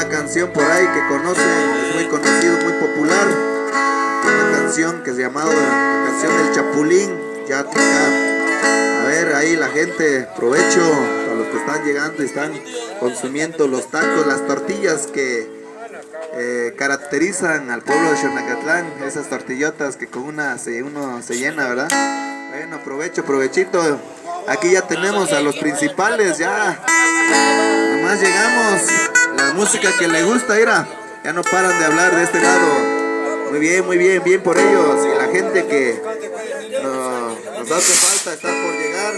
una canción por ahí que conocen, es muy conocido, muy popular. Una canción que se llamaba la canción del Chapulín, Yatica. A ver, ahí la gente, provecho a los que están llegando y están consumiendo los tacos, las tortillas que caracterizan al pueblo de Xonacatlán, esas tortillotas que con uno se llena, ¿verdad? Bueno, provechito. Aquí ya tenemos a los principales, ya nomás llegamos. La música que le gusta, mira, ya no paran de hablar de este lado. Bien por ellos. Y la gente que nos hace falta está por llegar.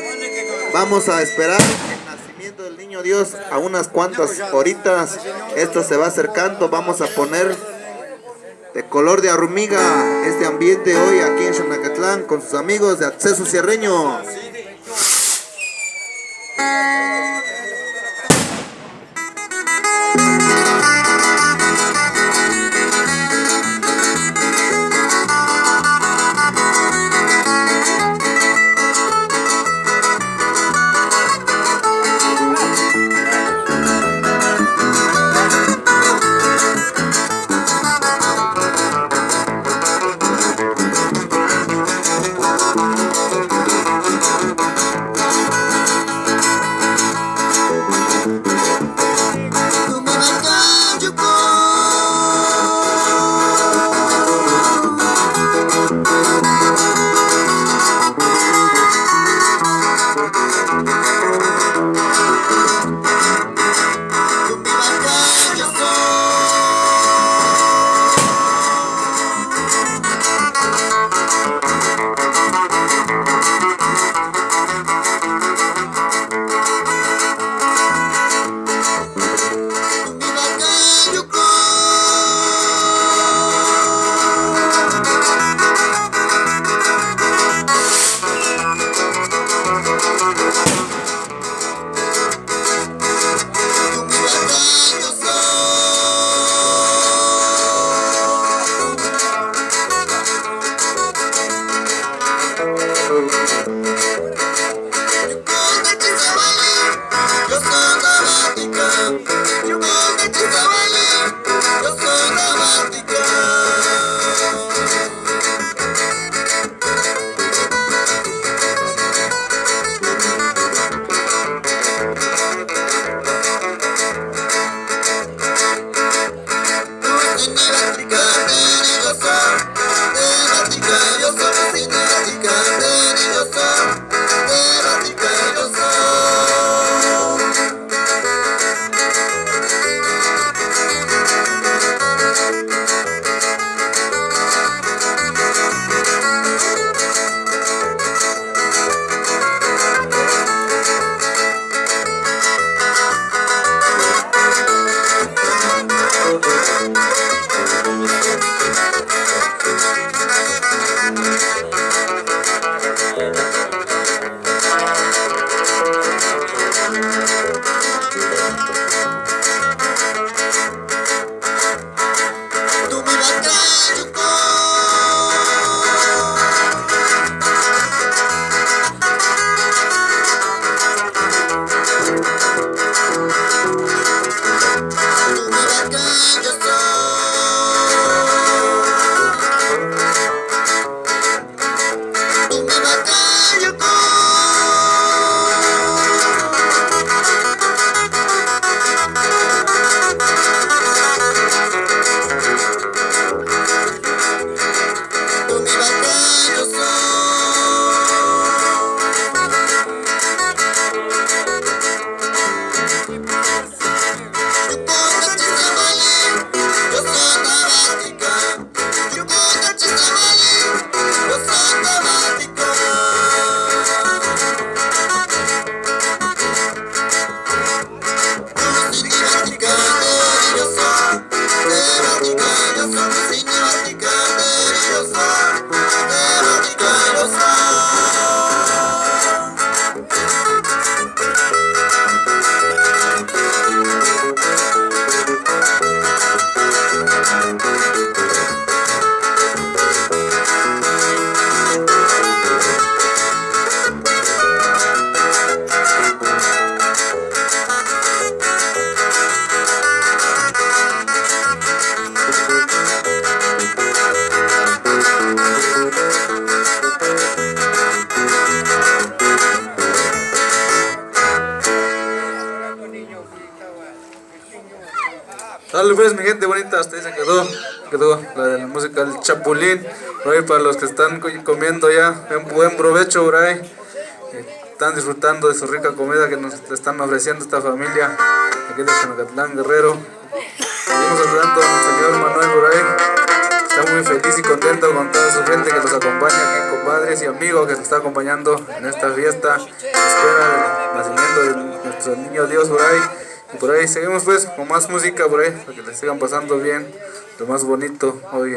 Vamos a esperar el nacimiento del niño Dios a unas cuantas horitas. Esto se va acercando. Vamos a poner de color de hormiga este ambiente hoy aquí en Xonacatlán con sus amigos de Acceso Sierreño. Dale pues mi gente bonita, hasta ahí se quedó la de la música del Chapulín. Por ahí para los que están comiendo ya, buen provecho por ahí. Están disfrutando de su rica comida que nos están ofreciendo esta familia aquí de Xanacatlán, Guerrero. Seguimos saludando al señor Manuel por ahí. Está muy feliz y contento con toda su gente que nos acompaña aquí, compadres y amigos que nos está acompañando en esta fiesta. Espera del nacimiento de nuestro niño Dios por ahí. Y por ahí seguimos pues con más música por ahí, para que les sigan pasando bien, lo más bonito hoy en